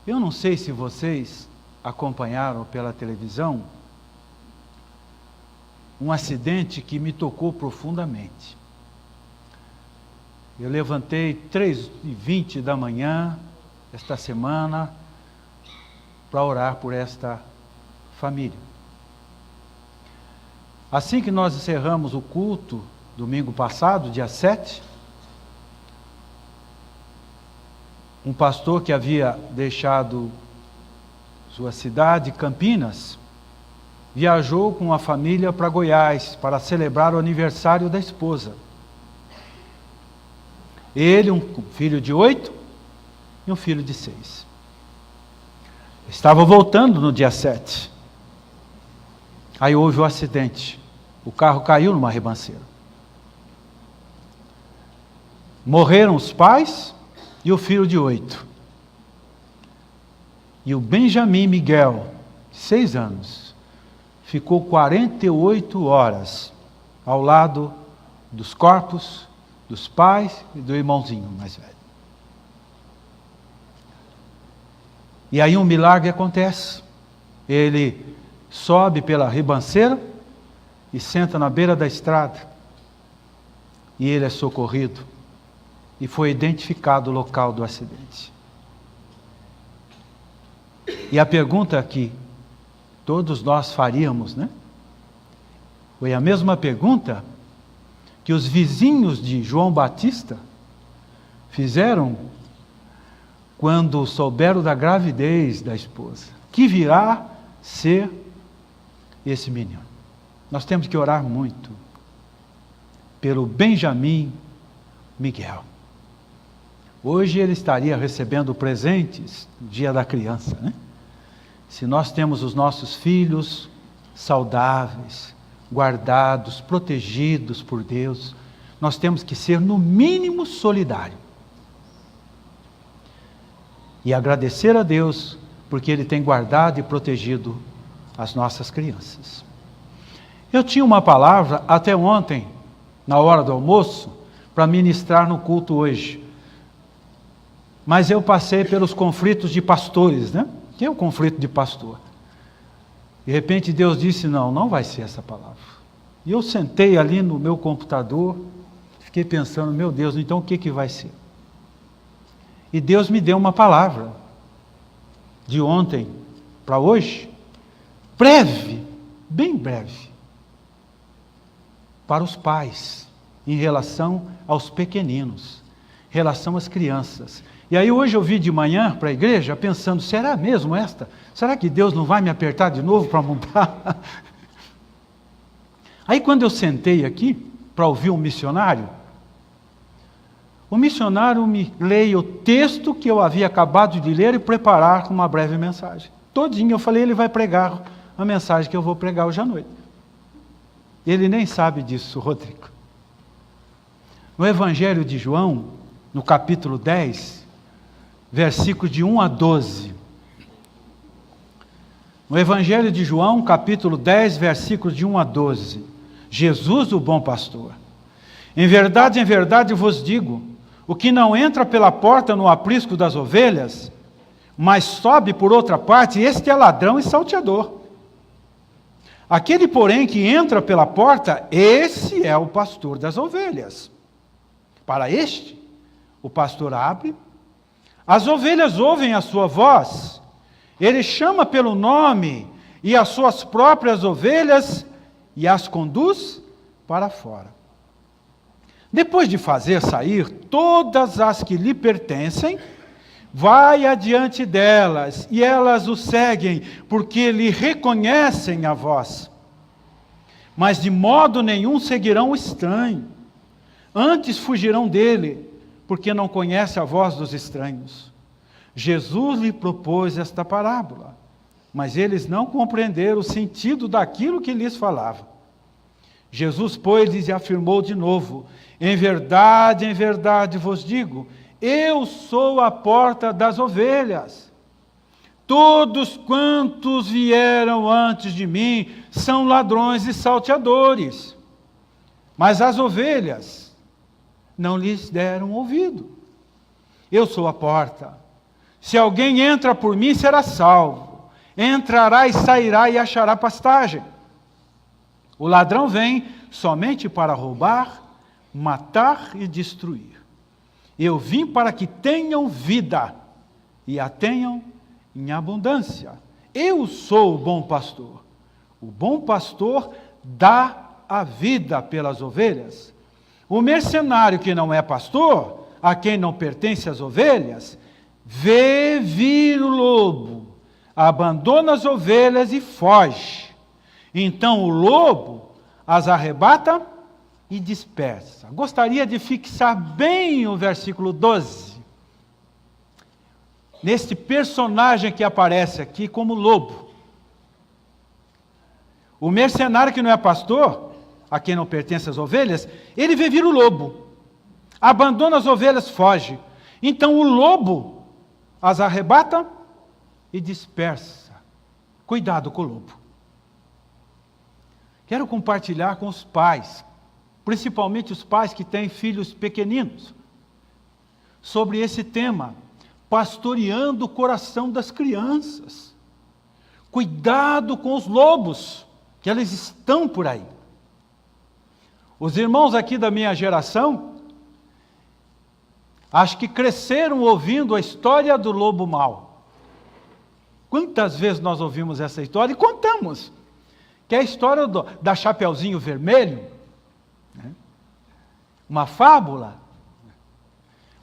Eu não sei se vocês acompanharam pela televisão um acidente que me tocou profundamente. Eu levantei 3h20 da manhã, esta semana, para orar por esta família. Assim que nós encerramos o culto, domingo passado, dia 7, um pastor que havia deixado sua cidade, Campinas, viajou com a família para Goiás para celebrar o aniversário da esposa. Ele, um filho de 8 e um filho de 6. Estava voltando no dia 7. Aí houve o acidente. O carro caiu numa ribanceira. Morreram os pais e o filho de 8. E o Benjamin Miguel, 6 anos, ficou 48 horas ao lado dos corpos dos pais e do irmãozinho mais velho. E aí um milagre acontece. Ele sobe pela ribanceira e senta na beira da estrada. E ele é socorrido. E foi identificado o local do acidente. E a pergunta que todos nós faríamos, né? Foi a mesma pergunta que os vizinhos de João Batista fizeram quando souberam da gravidez da esposa. Que virá ser esse menino? Nós temos que orar muito pelo Benjamin Miguel. Hoje ele estaria recebendo presentes no dia da criança, né? Se nós temos os nossos filhos saudáveis, guardados, protegidos por Deus, nós temos que ser no mínimo solidário. E agradecer a Deus porque Ele tem guardado e protegido as nossas crianças. Eu tinha uma palavra até ontem, na hora do almoço, para ministrar no culto hoje. Mas eu passei pelos conflitos de pastores, né? Que é o conflito de pastor? De repente Deus disse, não vai ser essa palavra. E eu sentei ali no meu computador, fiquei pensando, meu Deus, então o que vai ser? E Deus me deu uma palavra, de ontem para hoje, breve, bem breve, para os pais, em relação aos pequeninos, em relação às crianças. E aí hoje eu vim de manhã para a igreja pensando, será mesmo esta? Será que Deus não vai me apertar de novo para montar? Aí quando eu sentei aqui para ouvir um missionário, o missionário me leia o texto que eu havia acabado de ler e preparar com uma breve mensagem. Todinho, eu falei, ele vai pregar a mensagem que eu vou pregar hoje à noite. Ele nem sabe disso, Rodrigo. No Evangelho de João, no capítulo 10, versículos de 1 a 12. No Evangelho de João, capítulo 10, versículos de 1 a 12. Jesus, o bom pastor. Em verdade vos digo, o que não entra pela porta no aprisco das ovelhas, mas sobe por outra parte, este é ladrão e salteador. Aquele, porém, que entra pela porta, esse é o pastor das ovelhas. Para este, o pastor abre, as ovelhas ouvem a sua voz, ele chama pelo nome e as suas próprias ovelhas e as conduz para fora. Depois de fazer sair todas as que lhe pertencem, vai adiante delas, e elas o seguem, porque lhe reconhecem a voz. Mas de modo nenhum seguirão o estranho, antes fugirão dele, porque não conhece a voz dos estranhos. Jesus lhe propôs esta parábola, mas eles não compreenderam o sentido daquilo que lhes falava. Jesus, pois, lhes afirmou de novo, em verdade vos digo, eu sou a porta das ovelhas. Todos quantos vieram antes de mim são ladrões e salteadores, mas as ovelhas não lhes deram ouvido. Eu sou a porta. Se alguém entra por mim, será salvo. Entrará e sairá e achará pastagem. O ladrão vem somente para roubar, matar e destruir. Eu vim para que tenham vida e a tenham em abundância. Eu sou o bom pastor. O bom pastor dá a vida pelas ovelhas. O mercenário que não é pastor, a quem não pertence as ovelhas, vê vir o lobo, abandona as ovelhas e foge. Então o lobo as arrebata e dispersa. Gostaria de fixar bem o versículo 12. Neste personagem que aparece aqui como lobo. O mercenário que não é pastor, a quem não pertence as ovelhas, ele vê vir o lobo. Abandona as ovelhas, foge. Então o lobo as arrebata e dispersa. Cuidado com o lobo. Quero compartilhar com os pais, principalmente os pais que têm filhos pequeninos, sobre esse tema, pastoreando o coração das crianças. Cuidado com os lobos, que eles estão por aí. Os irmãos aqui da minha geração, acho que cresceram ouvindo a história do lobo mau. Quantas vezes nós ouvimos essa história e contamos? Que é a história da Chapeuzinho Vermelho, né? Uma fábula.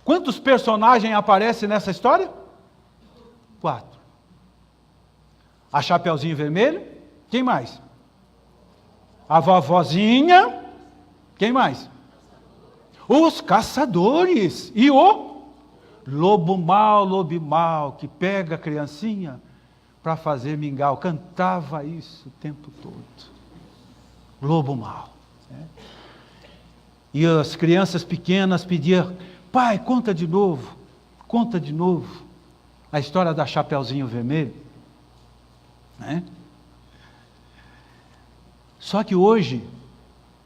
Quantos personagens aparecem nessa história? 4. A Chapeuzinho Vermelho, quem mais? A vovozinha, quem mais? Os caçadores e o lobo mau, que pega a criancinha para fazer mingau. Cantava isso o tempo todo. Lobo mau. Né? E as crianças pequenas pediam, pai, conta de novo a história da Chapeuzinho Vermelho. Né? Só que hoje,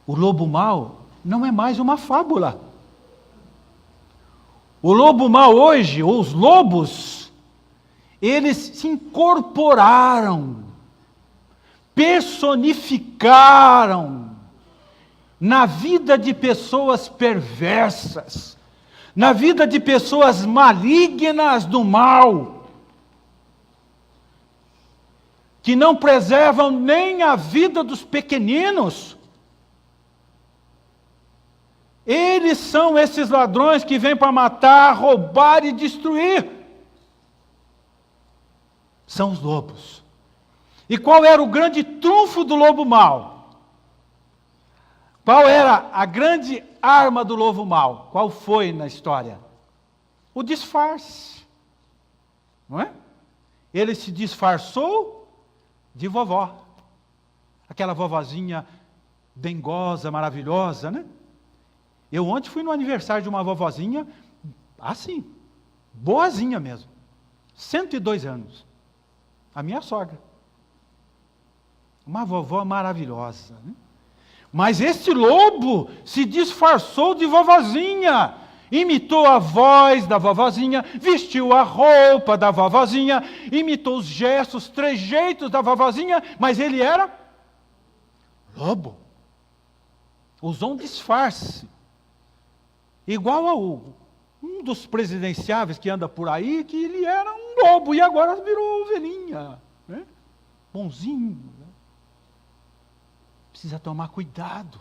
o lobo mau não é mais uma fábula. O lobo mau hoje, ou os lobos, eles se incorporaram, personificaram na vida de pessoas perversas, na vida de pessoas malignas do mal, que não preservam nem a vida dos pequeninos. Eles são esses ladrões que vêm para matar, roubar e destruir. São os lobos. E qual era o grande trunfo do lobo mau? Qual era a grande arma do lobo mau? Qual foi na história? O disfarce. Não é? Ele se disfarçou de vovó. Aquela vovozinha dengosa, maravilhosa, né? Eu ontem fui no aniversário de uma vovozinha, assim, boazinha mesmo. 102 anos. A minha sogra. Uma vovó maravilhosa, né? Mas esse lobo se disfarçou de vovozinha, imitou a voz da vovozinha, vestiu a roupa da vovozinha, imitou os gestos, trejeitos da vovozinha, mas ele era lobo. Usou um disfarce. Igual a um dos presidenciáveis que anda por aí, que ele era um lobo e agora virou ovelhinha, né? Bonzinho. Né? Precisa tomar cuidado.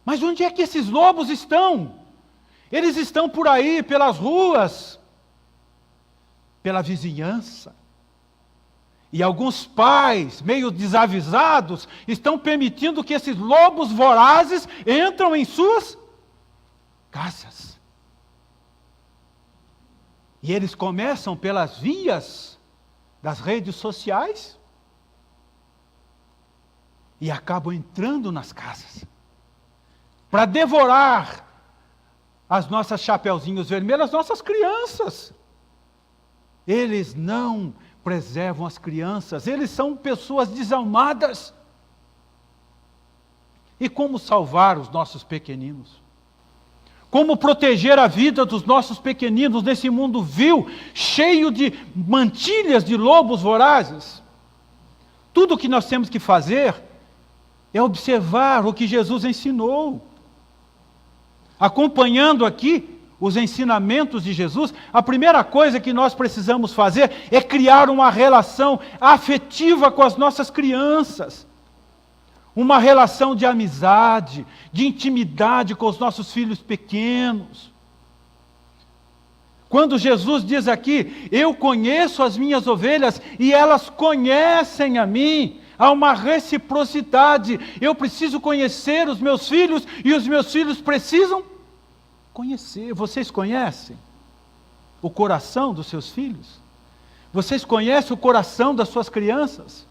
Mas onde é que esses lobos estão? Eles estão por aí, pelas ruas, pela vizinhança. E alguns pais, meio desavisados, estão permitindo que esses lobos vorazes entram em suas casas. E eles começam pelas vias das redes sociais e acabam entrando nas casas para devorar as nossas chapeuzinhos vermelhos, as nossas crianças. Eles não preservam as crianças, eles são pessoas desalmadas. E como salvar os nossos pequeninos? Como proteger a vida dos nossos pequeninos nesse mundo vil, cheio de mantilhas de lobos vorazes. Tudo o que nós temos que fazer é observar o que Jesus ensinou. Acompanhando aqui os ensinamentos de Jesus, a primeira coisa que nós precisamos fazer é criar uma relação afetiva com as nossas crianças. Uma relação de amizade, de intimidade com os nossos filhos pequenos. Quando Jesus diz aqui, eu conheço as minhas ovelhas e elas conhecem a mim, há uma reciprocidade. Eu preciso conhecer os meus filhos e os meus filhos precisam conhecer. Vocês conhecem o coração dos seus filhos? Vocês conhecem o coração das suas crianças?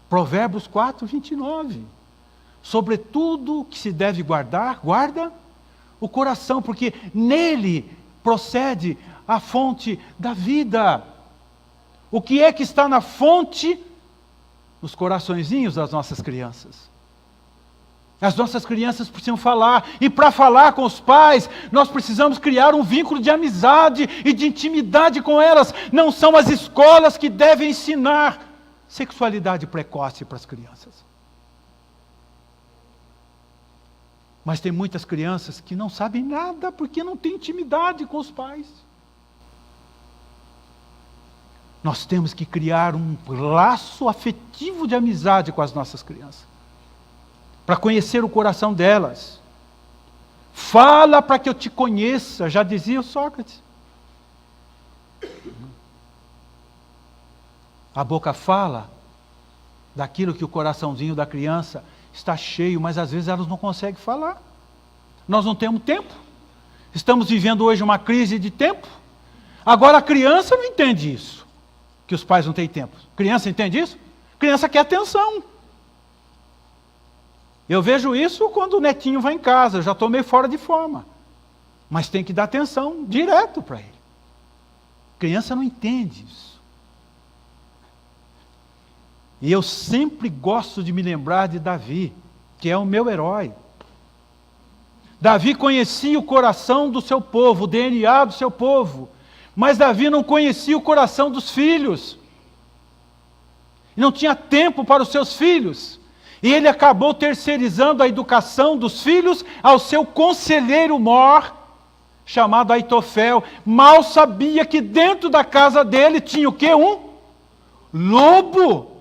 Provérbios 4, 29. Sobretudo que se deve guardar, guarda o coração, porque nele procede a fonte da vida. O que é que está na fonte? Nos coraçõezinhos das nossas crianças. As nossas crianças precisam falar, e para falar com os pais, nós precisamos criar um vínculo de amizade e de intimidade com elas. Não são as escolas que devem ensinar sexualidade precoce para as crianças. Mas tem muitas crianças que não sabem nada porque não têm intimidade com os pais. Nós temos que criar um laço afetivo de amizade com as nossas crianças, para conhecer o coração delas. Fala para que eu te conheça, já dizia o Sócrates. A boca fala daquilo que o coraçãozinho da criança está cheio, mas às vezes elas não conseguem falar. Nós não temos tempo. Estamos vivendo hoje uma crise de tempo. Agora a criança não entende isso, que os pais não têm tempo. Criança entende isso? Criança quer atenção. Eu vejo isso quando o netinho vai em casa, eu já estou meio fora de forma. Mas tem que dar atenção direto para ele. Criança não entende isso. E eu sempre gosto de me lembrar de Davi, que é o meu herói. Davi conhecia o coração do seu povo, o DNA do seu povo. Mas Davi não conhecia o coração dos filhos. Não tinha tempo para os seus filhos. E ele acabou terceirizando a educação dos filhos ao seu conselheiro mor, chamado Aitofel. Mal sabia que dentro da casa dele tinha o quê? Um lobo.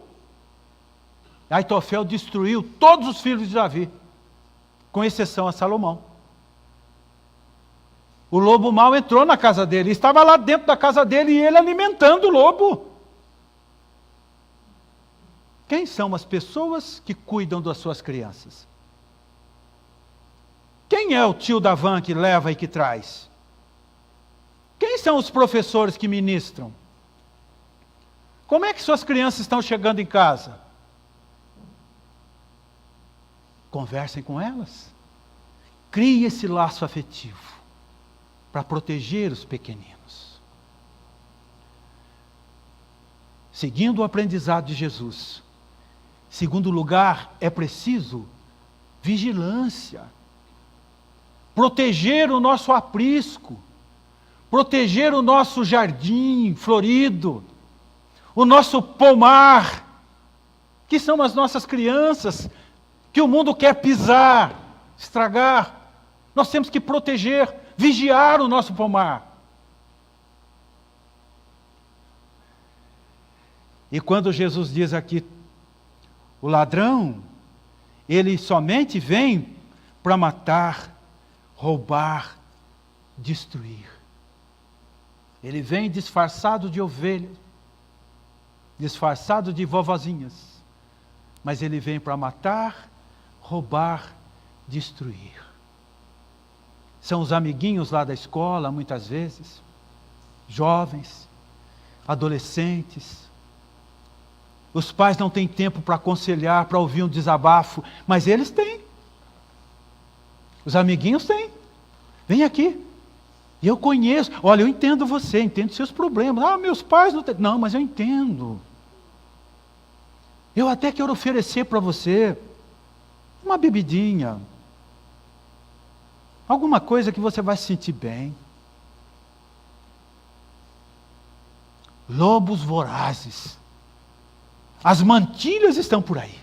Aitofel destruiu todos os filhos de Davi, com exceção a Salomão. O lobo mau entrou na casa dele, estava lá dentro da casa dele e ele alimentando o lobo. Quem são as pessoas que cuidam das suas crianças? Quem é o tio da van que leva e que traz? Quem são os professores que ministram? Como é que suas crianças estão chegando em casa? Conversem com elas. Crie esse laço afetivo para proteger os pequeninos. Seguindo o aprendizado de Jesus. Segundo lugar, é preciso vigilância. Proteger o nosso aprisco. Proteger o nosso jardim florido. O nosso pomar. Que são as nossas crianças, que o mundo quer pisar, estragar. Nós temos que proteger, vigiar o nosso pomar. E quando Jesus diz aqui, o ladrão, ele somente vem para matar, roubar, destruir. Ele vem disfarçado de ovelha, disfarçado de vovozinhas, mas ele vem para matar, roubar, destruir. São os amiguinhos lá da escola, muitas vezes, jovens, adolescentes. Os pais não têm tempo para aconselhar, para ouvir um desabafo, mas eles têm. Os amiguinhos têm. Vem aqui. E eu conheço. Olha, eu entendo você, entendo seus problemas. Ah, meus pais não têm. Não, mas eu entendo. Eu até quero oferecer para você uma bebidinha. Alguma coisa que você vai se sentir bem. Lobos vorazes. As mantilhas estão por aí.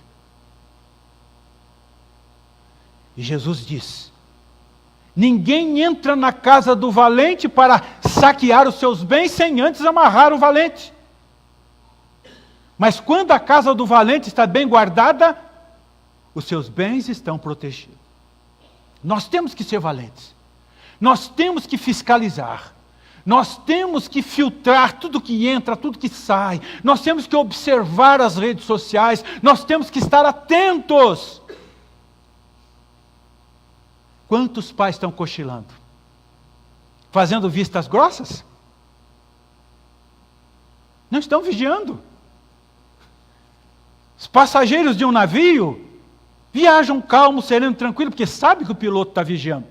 E Jesus diz: ninguém entra na casa do valente para saquear os seus bens sem antes amarrar o valente. Mas quando a casa do valente está bem guardada, os seus bens estão protegidos. Nós temos que ser valentes. Nós temos que fiscalizar. Nós temos que filtrar tudo que entra, tudo que sai. Nós temos que observar as redes sociais. Nós temos que estar atentos. Quantos pais estão cochilando? Fazendo vistas grossas? Não estão vigiando. Os passageiros de um navio viajam calmo, sereno, tranquilo, porque sabe que o piloto está vigiando.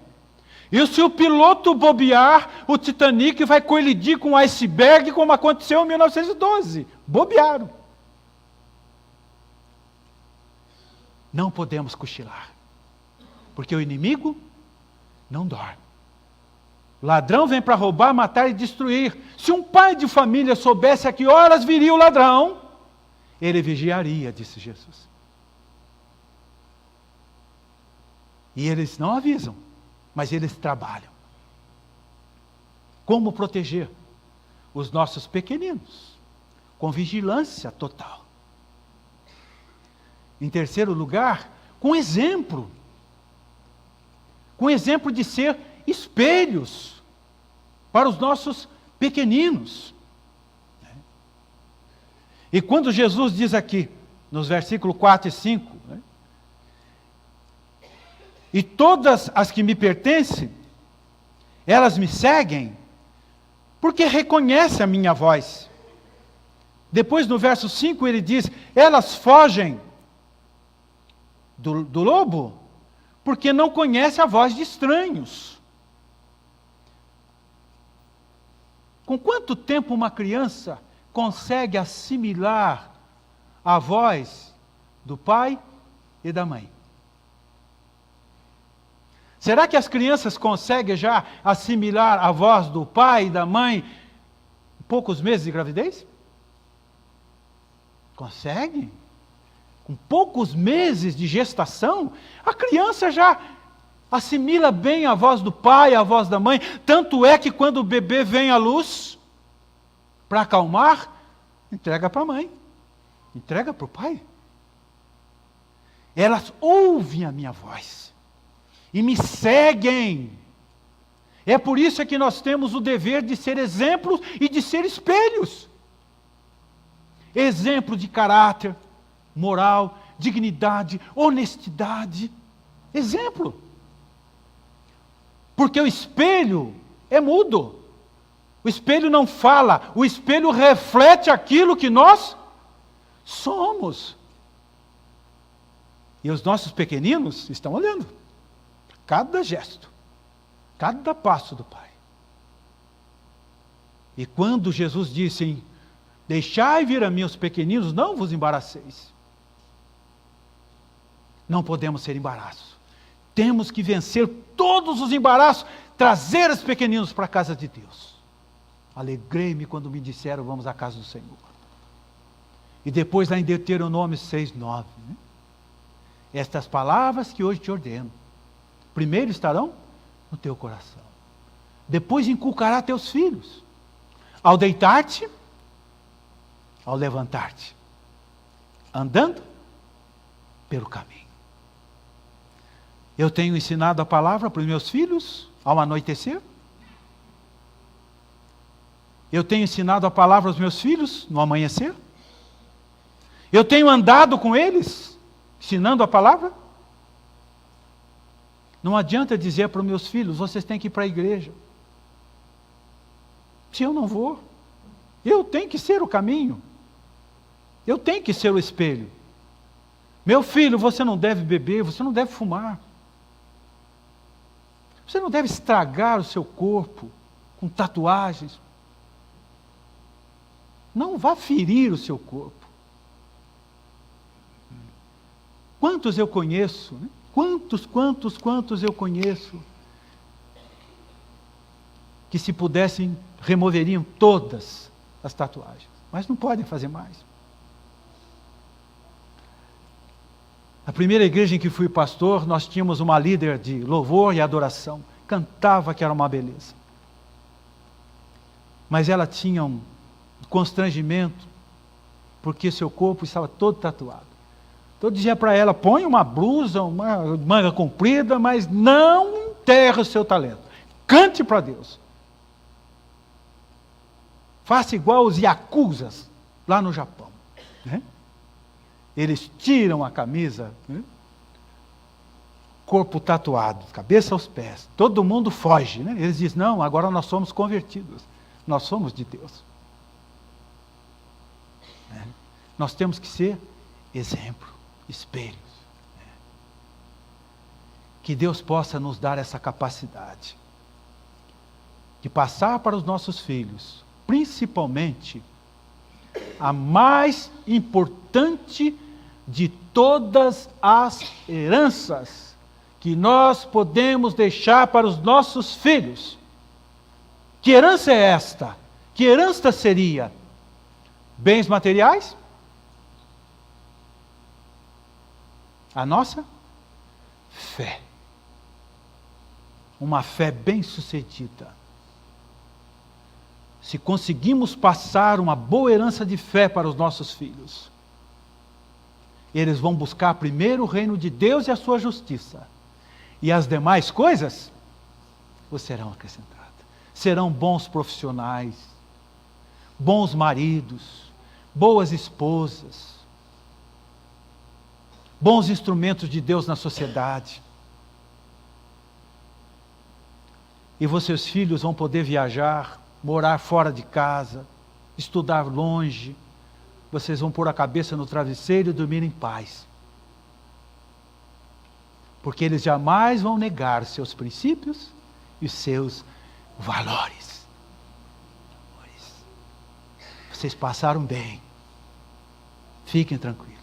E se o piloto bobear, o Titanic vai colidir com um iceberg, como aconteceu em 1912. Bobearam. Não podemos cochilar, porque o inimigo não dorme. O ladrão vem para roubar, matar e destruir. Se um pai de família soubesse a que horas viria o ladrão, ele vigiaria, disse Jesus. E eles não avisam, mas eles trabalham. Como proteger os nossos pequeninos? Com vigilância total. Em terceiro lugar, com exemplo. Com exemplo de ser espelhos para os nossos pequeninos. E quando Jesus diz aqui, nos versículos 4 e 5, e todas as que me pertencem, elas me seguem, porque reconhecem a minha voz. Depois no verso 5 ele diz, elas fogem do lobo, porque não conhecem a voz de estranhos. Com quanto tempo uma criança consegue assimilar a voz do pai e da mãe? Será que as crianças conseguem já assimilar a voz do pai e da mãe em poucos meses de gravidez? Conseguem? Com poucos meses de gestação, a criança já assimila bem a voz do pai, a voz da mãe. Tanto é que quando o bebê vem à luz, para acalmar, entrega para a mãe, entrega para o pai. Elas ouvem a minha voz e me seguem. É por isso que nós temos o dever de ser exemplos e de ser espelhos. Exemplo de caráter, moral, dignidade, honestidade. Exemplo. Porque o espelho é mudo. O espelho não fala, o espelho reflete aquilo que nós somos. E os nossos pequeninos estão olhando. Cada gesto, cada passo do Pai. E quando Jesus disse, deixai vir a mim os pequeninos, não vos embaraceis. Não podemos ser embaraços. Temos que vencer todos os embaraços, trazer os pequeninos para a casa de Deus. Alegrei-me quando me disseram, vamos à casa do Senhor. E depois lá em Deuteronômio 6:9, estas palavras que hoje te ordeno, primeiro estarão no teu coração. Depois inculcará teus filhos. Ao deitar-te, ao levantar-te. Andando pelo caminho. Eu tenho ensinado a palavra para os meus filhos ao anoitecer. Eu tenho ensinado a palavra aos meus filhos no amanhecer. Eu tenho andado com eles, ensinando a palavra. Não adianta dizer para os meus filhos, vocês têm que ir para a igreja. Se eu não vou, eu tenho que ser o caminho. Eu tenho que ser o espelho. Meu filho, você não deve beber, você não deve fumar. Você não deve estragar o seu corpo com tatuagens. Não vá ferir o seu corpo. Quantos eu conheço, Quantos eu conheço que, se pudessem, removeriam todas as tatuagens. Mas não podem fazer mais. Na primeira igreja em que fui pastor, nós tínhamos uma líder de louvor e adoração. Cantava que era uma beleza. Mas ela tinha um constrangimento, porque seu corpo estava todo tatuado. Então eu dizia para ela, põe uma blusa, uma manga comprida, mas não enterre o seu talento. Cante para Deus. Faça igual os yakuzas lá no Japão. Né? Eles tiram a camisa, né? Corpo tatuado, cabeça aos pés. Todo mundo foge. Né? Eles dizem, não, agora nós somos convertidos. Nós somos de Deus. Né? Nós temos que ser exemplo, espelhos. Né? Que Deus possa nos dar essa capacidade de passar para os nossos filhos, principalmente, a mais importante de todas as heranças que nós podemos deixar para os nossos filhos. Que herança é esta? Que herança seria? Bens materiais? A nossa fé. Uma fé bem-sucedida. Se conseguimos passar uma boa herança de fé para os nossos filhos, eles vão buscar primeiro o reino de Deus e a sua justiça. E as demais coisas vos serão acrescentadas. Serão bons profissionais, bons maridos, boas esposas, bons instrumentos de Deus na sociedade. E seus filhos vão poder viajar, morar fora de casa, estudar longe. Vocês vão pôr a cabeça no travesseiro e dormir em paz. Porque eles jamais vão negar os seus princípios e os seus valores. Vocês passaram bem. Fiquem tranquilos.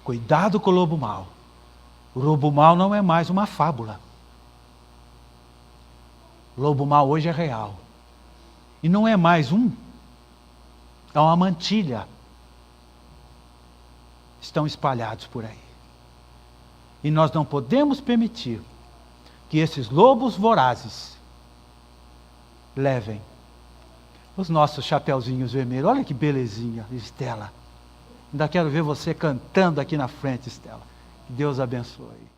Cuidado com o lobo mau. O lobo mau não é mais uma fábula. O lobo mau hoje é real. E não é mais é uma mantilha. Estão espalhados por aí. E nós não podemos permitir que esses lobos vorazes levem os nossos chapeuzinhos vermelhos. Olha que belezinha, Estela. Ainda quero ver você cantando aqui na frente, Estela. Que Deus abençoe.